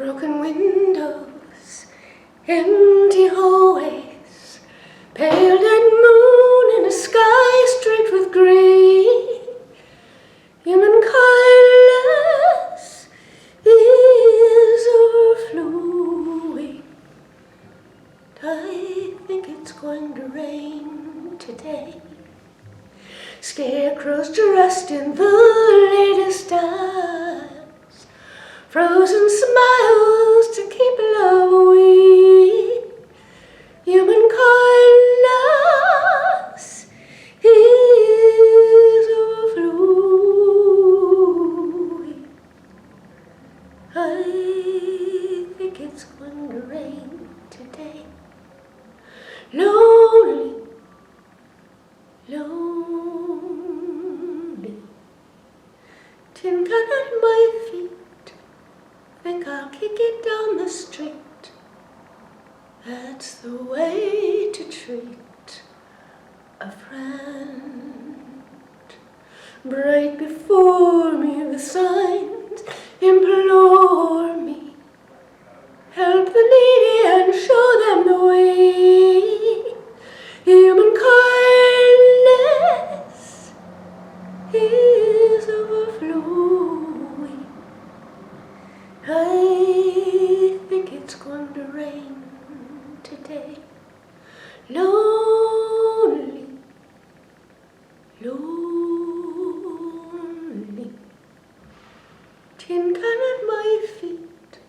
Broken windows, empty hallways, pale dead moon in a sky streaked with green. Human kindness is overflowing. I think it's going to rain today. Scarecrows dressed in the latest styles, frozen smiles to keep love away. Human kindness is overflowing. I think it's going to rain today. Lonely, lonely, tin can at my feet. Think I'll kick it down the street. That's the way to treat a friend. Bright before me the signs implore me. Help the needy and show them the way. Human kindness is overflowing. I think it's going to rain today. Lonely, lonely, tin can at my feet.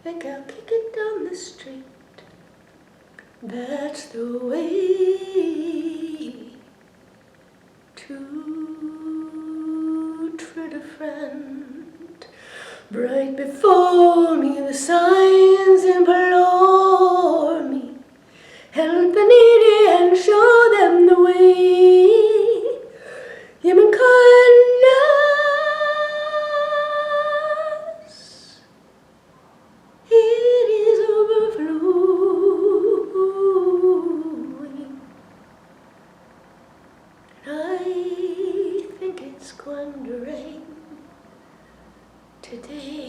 Think I'll kick it down the street. That's the way to treat a friend. Bright before me the signs implore me. Help the needy and show them the way. Human kindness, it is overflowing. I think it's going to rain today.